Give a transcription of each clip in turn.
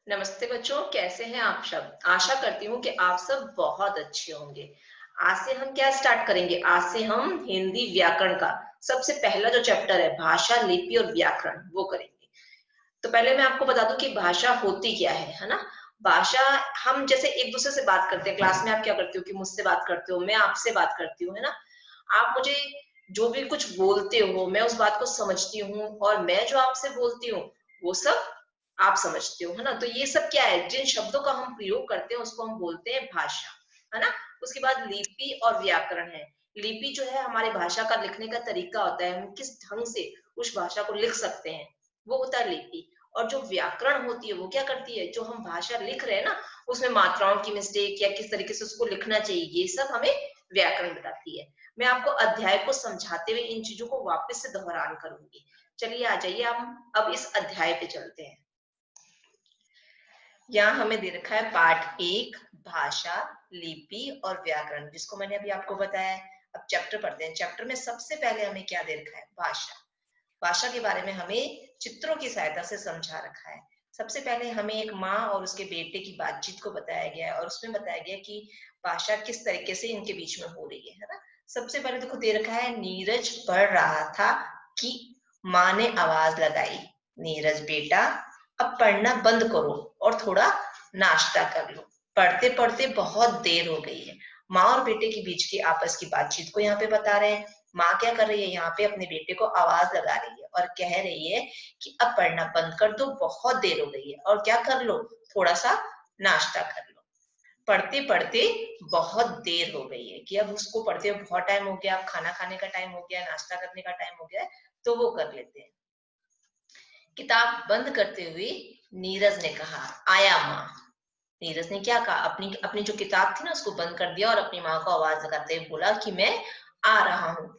नमस्ते बच्चों, कैसे हैं आप सब? आशा करती हूँ कि आप सब बहुत अच्छे होंगे। आज से हम क्या स्टार्ट करेंगे? आज से हम हिंदी व्याकरण का सबसे पहला जो चैप्टर है भाषा, लिपि और व्याकरण वो करेंगे। तो पहले मैं आपको बता दूं कि भाषा होती क्या है ना? भाषा हम जैसे एक दूसरे से बात करते हैं, क्लास में आप क्या करते हो कि मुझसे बात करते हो, मैं आपसे बात करती हूँ, है ना? आप मुझे जो भी कुछ बोलते हो, मैं उस बात को समझती हूँ और मैं जो आपसे बोलती हूँ, वो सब आप समझते हो, है ना? तो ये सब क्या है? जिन शब्दों का हम प्रयोग करते हैं, उसको हम बोलते हैं भाषा, है ना? उसके बाद लिपि और व्याकरण है। लिपि जो है हमारी भाषा का लिखने का तरीका होता है, हम किस ढंग से उस भाषा को लिख सकते हैं, वो होता है लिपि। और जो व्याकरण होती है, वो क्या करती है? जो हम भाषा लिख रहे हैं ना, उसमें मात्राओं की मिस्टेक या किस तरीके से उसको लिखना चाहिए, ये सब हमें व्याकरण बताती है। मैं आपको अध्याय को समझाते हुए इन चीजों को वापस से दोहरान करूंगी। चलिए आ जाइए, हम अब इस अध्याय पे चलते हैं। यहाँ हमें दे रखा है पाठ 1 भाषा, लिपि और व्याकरण, जिसको मैंने अभी आपको बताया है। अब चैप्टर पढ़ते हैं। चैप्टर में सबसे पहले हमें क्या दे रखा है? भाषा। भाषा के बारे में हमें चित्रों की सहायता से समझा रखा है। सबसे पहले हमें एक माँ और उसके बेटे की बातचीत को बताया गया है और उसमें बताया गया कि भाषा किस तरीके से इनके बीच में हो रही है ना? सबसे पहले देखो दे रखा है, नीरज पढ़ रहा था कि माँ ने आवाज लगाई, नीरज बेटा अब पढ़ना बंद करो और थोड़ा नाश्ता कर लो, पढ़ते पढ़ते बहुत देर हो गई है। माँ और बेटे के बीच की आपस की बातचीत को यहाँ पे बता रहे हैं। माँ क्या कर रही है? यहाँ पे अपने बेटे को आवाज लगा रही है और कह रही है कि अब पढ़ना बंद कर दो, बहुत देर हो गई है, और क्या कर लो, थोड़ा सा नाश्ता कर लो। पढ़ते पढ़ते बहुत देर हो गई है, कि अब उसको पढ़ते हुए बहुत टाइम हो गया, अब खाना खाने का टाइम हो गया, नाश्ता करने का टाइम हो गया है, तो वो कर लेते हैं। किताब बंद करते हुए नीरज ने कहा, आया माँ। नीरज ने क्या कहा? अपनी अपनी जो किताब थी ना, उसको बंद कर दिया और अपनी माँ को आवाज लगाते हुए बोला कि मैं आ रहा हूँ।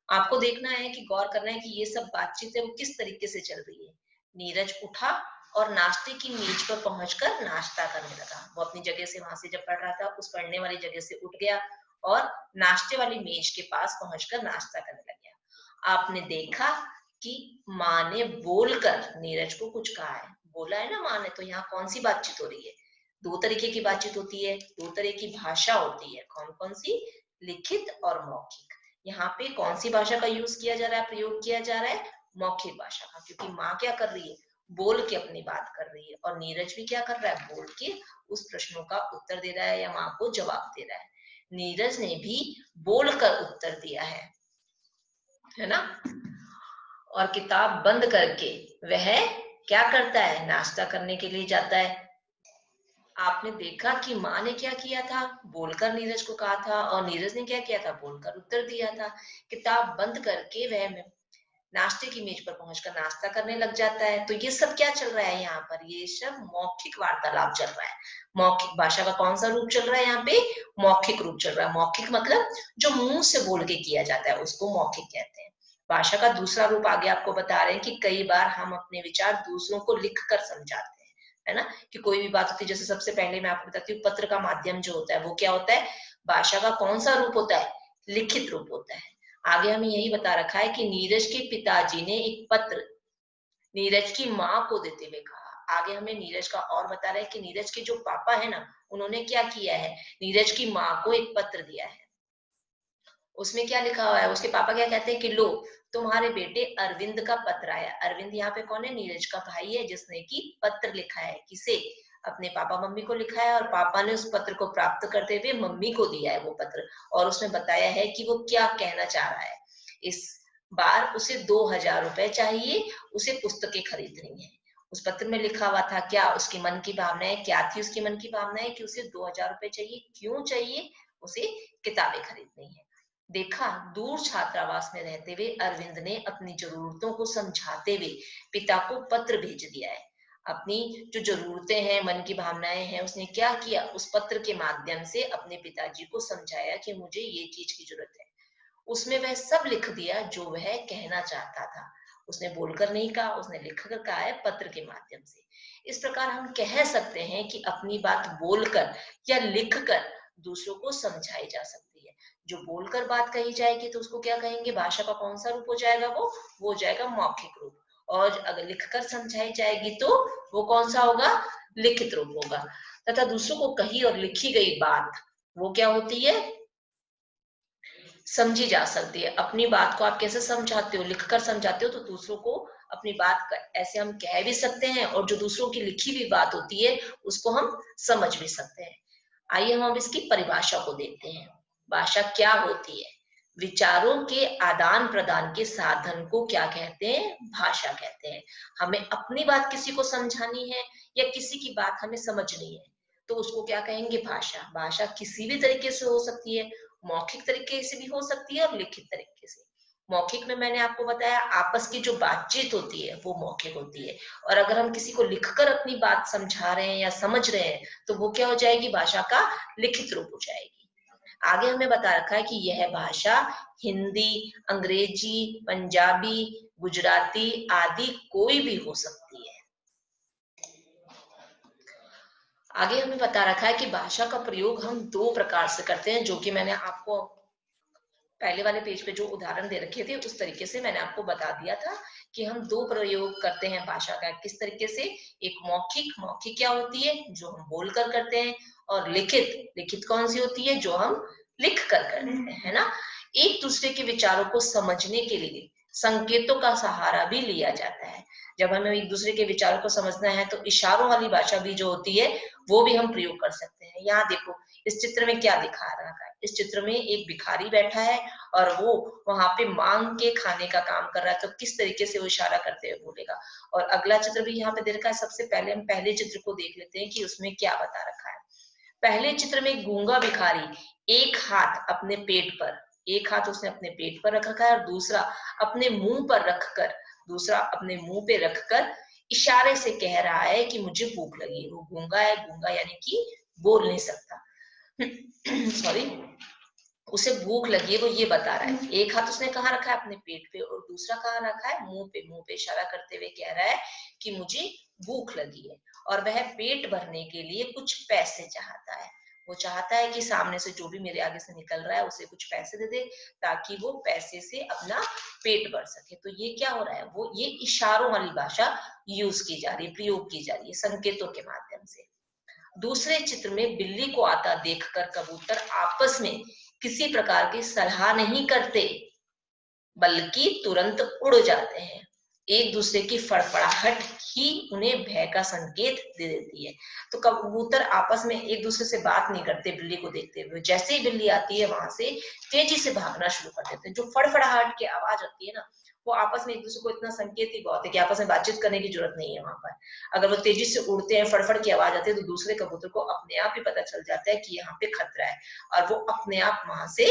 आपको देखना है कि गौर करना है कि ये सब बातचीत है वो किस तरीके से चल रही है। नीरज उठा और नाश्ते की मेज पर पहुंचकर नाश्ता करने लगा। वो अपनी जगह से, वहां से जब पढ़ रहा था, उस पढ़ने वाली जगह से उठ गया और नाश्ते वाली मेज के पास पहुंचकर नाश्ता करने लग गया। आपने देखा कि माँ ने बोलकर नीरज को कुछ कहा है। बोला है ना माँ ने, तो यहाँ कौन सी बातचीत हो रही है? दो तरीके की बातचीत होती है, दो तरह की भाषा होती है। कौन कौन सी? लिखित और मौखिक। यहाँ पे कौन सी भाषा का यूज किया जा रहा है, प्रयोग किया जा रहा है? मौखिक भाषा का, क्योंकि माँ क्या कर रही है? बोल के अपनी बात कर रही है, और नीरज भी क्या कर रहा है? बोल के उस प्रश्नों का उत्तर दे रहा है या माँ को जवाब दे रहा है। नीरज ने भी बोलकर उत्तर दिया है ना? और किताब बंद करके वह क्या करता है? नाश्ता करने के लिए जाता है। आपने देखा कि माँ ने क्या किया था? बोलकर नीरज को कहा था, और नीरज ने क्या किया था? बोलकर उत्तर दिया था। किताब बंद करके वह नाश्ते की मेज पर पहुंचकर नाश्ता करने लग जाता है। तो ये सब क्या चल रहा है यहाँ पर? ये सब मौखिक वार्तालाप चल रहा है। मौखिक भाषा का कौन सा रूप चल रहा है यहाँ पे? मौखिक रूप चल रहा है। मौखिक मतलब जो मुंह से बोल के किया जाता है, उसको मौखिक कहते हैं। भाषा का दूसरा रूप आगे आपको बता रहे हैं कि कई बार हम अपने विचार दूसरों को लिख कर समझाते हैं, है ना? कि कोई भी बात होती है, जैसे सबसे पहले मैं आपको बताती हूँ, पत्र का माध्यम जो होता है वो क्या होता है? भाषा का कौन सा रूप होता है? लिखित रूप होता है। आगे हमें यही बता रखा है कि नीरज के पिताजी ने एक पत्र नीरज की माँ को देते हुए कहा। आगे हमें नीरज का और बता रहे हैं कि नीरज के जो पापा है ना, उन्होंने क्या किया है? नीरज की माँ को एक पत्र दिया है। उसमें क्या लिखा हुआ है? उसके पापा क्या कहते हैं कि लो, तुम्हारे बेटे अरविंद का पत्र आया। अरविंद यहाँ पे कौन है? नीरज का भाई है, जिसने की पत्र लिखा है। किसे? अपने पापा मम्मी को लिखा है, और पापा ने उस पत्र को प्राप्त करते हुए मम्मी को दिया है वो पत्र, और उसमें बताया है कि वो क्या कहना चाह रहा है। इस बार उसे 2000 रुपए चाहिए, उसे पुस्तकें खरीदनी है। उस पत्र में लिखा हुआ था क्या? उसकी मन की भावनाएं क्या थी? उसकी मन की भावनाएं कि उसे 2000 रुपए चाहिए। क्यों चाहिए? उसे किताबें खरीदनी है। देखा, दूर छात्रावास में रहते हुए अरविंद ने अपनी जरूरतों को समझाते हुए पिता को पत्र भेज दिया है। अपनी जो जरूरतें हैं, मन की भावनाएं हैं, उसने क्या किया? उस पत्र के माध्यम से अपने पिताजी को समझाया कि मुझे ये चीज की जरूरत है। उसमें वह सब लिख दिया जो वह कहना चाहता था। उसने बोलकर नहीं कहा, उसने लिखकर कहा है, पत्र के माध्यम से। इस प्रकार हम कह सकते हैं कि अपनी बात बोलकर या लिखकर दूसरों को समझाई जा सकती है। जो बोलकर बात कही जाएगी तो उसको क्या कहेंगे? भाषा का कौन सा रूप हो जाएगा? वो हो जाएगा मौखिक रूप। और अगर लिखकर समझाई जाएगी तो वो कौन सा होगा? लिखित रूप होगा, तथा दूसरों को कही और लिखी गई बात वो क्या होती है, समझी जा सकती है। अपनी बात को आप कैसे समझाते हो, लिखकर समझाते हो, तो दूसरों को अपनी बात ऐसे हम कह भी सकते हैं, और जो दूसरों की लिखी हुई बात होती है उसको हम समझ भी सकते हैं। आइए हम इसकी परिभाषा को देखते हैं। भाषा क्या होती है? विचारों के आदान प्रदान के साधन को क्या कहते हैं? भाषा कहते हैं। हमें अपनी बात किसी को समझानी है या किसी की बात हमें समझनी है, तो उसको क्या कहेंगे? भाषा। भाषा किसी भी तरीके से हो सकती है, मौखिक तरीके से भी हो सकती है और लिखित तरीके से। मौखिक में मैंने आपको बताया आपस की जो बातचीत होती है वो मौखिक होती है, और अगर हम किसी को लिखकर अपनी बात समझा रहे हैं या समझ रहे हैं तो वो क्या हो जाएगी? भाषा का लिखित रूप हो जाएगी। आगे हमें बता रखा है कि यह भाषा हिंदी, अंग्रेजी, पंजाबी, गुजराती आदि कोई भी हो सकती है। आगे हमें बता रखा है कि भाषा का प्रयोग हम दो प्रकार से करते हैं, जो कि मैंने आपको पहले वाले पेज पे जो उदाहरण दे रखे थे उस तरीके से मैंने आपको बता दिया था कि हम दो प्रयोग करते हैं भाषा का। किस तरीके से? एक मौखिक। मौखिक क्या होती है? जो हम बोलकर करते हैं। और लिखित। लिखित कौन सी होती है? जो हम लिख कर करते हैं, है ना। एक दूसरे के विचारों को समझने के लिए संकेतों का सहारा भी लिया जाता है। जब हमें एक दूसरे के विचारों को समझना है तो इशारों वाली भाषा भी जो होती है वो भी हम प्रयोग कर सकते हैं। यहाँ देखो इस चित्र में क्या दिखा रहा है। इस चित्र में एक भिखारी बैठा है और वो वहां पे मांग के खाने का काम कर रहा है, तो किस तरीके से वो इशारा करते हुए बोलेगा। और अगला चित्र भी यहाँ पे दे रखा है। सबसे पहले हम पहले चित्र को देख लेते हैं कि उसमें क्या बता रखा है। पहले चित्र में गूंगा भिखारी एक हाथ अपने पेट पर, एक हाथ उसने अपने पेट पर रख रखा है और दूसरा अपने मुंह पर रखकर, दूसरा अपने मुंह पे रखकर इशारे से कह रहा है कि मुझे भूख लगी है। वो गूंगा है, गूंगा यानी कि बोल नहीं सकता। सॉरी, उसे भूख लगी है वो ये बता रहा है। एक हाथ उसने कहाँ रखा है? अपने पेट पे, और दूसरा कहाँ रखा है? मुंह पे। मुंह पे इशारा करते हुए कह रहा है कि मुझे भूख लगी है, और वह पेट भरने के लिए कुछ पैसे चाहता है। वो चाहता है कि सामने से जो भी मेरे आगे से निकल रहा है उसे कुछ पैसे दे दे, ताकि वो पैसे से अपना पेट भर सके। तो ये क्या हो रहा है? वो ये इशारों वाली भाषा यूज की जा रही है, प्रयोग की जा रही है संकेतों के माध्यम से। दूसरे चित्र में बिल्ली को आता देखकर कबूतर आपस में किसी प्रकार की सलाह नहीं करते, बल्कि तुरंत उड़ जाते हैं। एक दूसरे की फड़फड़ाहट ही उन्हें भय का संकेत दे देती है। तो कबूतर आपस में एक दूसरे से बात नहीं करते बिल्ली को देखते हुए। जैसे ही बिल्ली आती है वहां से तेजी से भागना शुरू कर देते हैं। जो फड़फड़ाहट की आवाज आती है ना, वो आपस में एक दूसरे को इतना संकेत ही बहुत है कि आपस में बातचीत करने की जरूरत नहीं है वहां पर। अगर वो तेजी से उड़ते हैं, फड़फड़ की आवाज आती है, तो दूसरे कबूतर को अपने आप ही पता चल जाता है कि यहाँ पे खतरा है, और वो अपने आप वहां से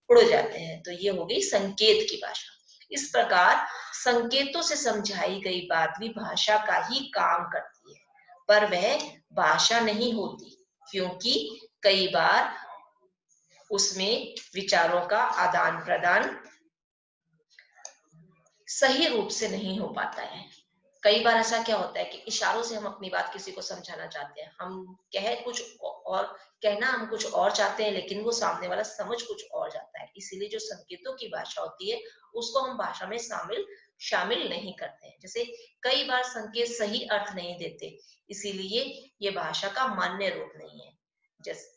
उड़ जाते हैं। तो ये हो गई संकेत की भाषा। इस प्रकार संकेतों से समझाई गई बात भी भाषा का ही काम करती है, पर वह भाषा नहीं होती, क्योंकि कई बार उसमें विचारों का आदान प्रदान सही रूप से नहीं हो पाता है। कई बार ऐसा क्या होता है कि इशारों से हम अपनी बात किसी को समझाना चाहते हैं, हम कह कुछ और, कहना हम कुछ और चाहते हैं, लेकिन वो सामने वाला समझ कुछ और जाता है। इसीलिए जो संकेतों की भाषा होती है उसको हम भाषा में शामिल नहीं करते हैं। जैसे कई बार संकेत सही अर्थ नहीं देते, इसीलिए ये भाषा का मान्य रूप नहीं है। जैसे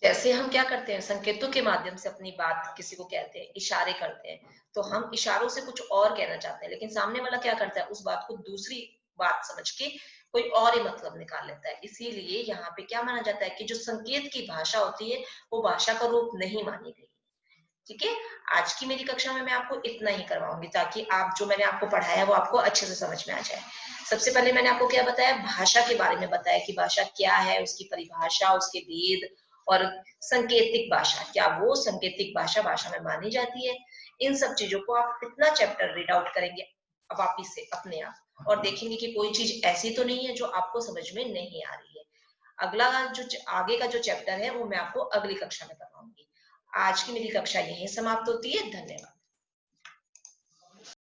जैसे हम क्या करते हैं, संकेतों के माध्यम से अपनी बात किसी को कहते हैं, इशारे करते हैं, तो हम इशारों से कुछ और कहना चाहते हैं, लेकिन सामने वाला क्या करता है, उस बात को दूसरी बात समझ के कोई और ही मतलब निकाल लेता है। इसीलिए यहाँ पे क्या माना जाता है कि जो संकेत की भाषा होती है वो भाषा का रूप नहीं मानी गई। ठीक है। आज की मेरी कक्षा में मैं आपको इतना ही करवाऊंगी, ताकि आप जो मैंने आपको पढ़ाया है वो आपको अच्छे से समझ में आ जाए। सबसे पहले मैंने आपको क्या बताया? भाषा के बारे में बताया कि भाषा क्या है, उसकी परिभाषा, उसके भेद, और संकेतिक भाषा, क्या वो संकेतिक भाषा भाषा में मानी जाती है। इन सब चीजों को आप इतना चैप्टर रीड आउट करेंगे अब आप इससे अपने आप, और देखेंगे कि कोई चीज ऐसी तो नहीं है जो आपको समझ में नहीं आ रही है। अगला जो आगे का जो चैप्टर है वो मैं आपको अगली कक्षा में करवाऊंगी। आज की मेरी कक्षा यहीं समाप्त होती है। धन्यवाद।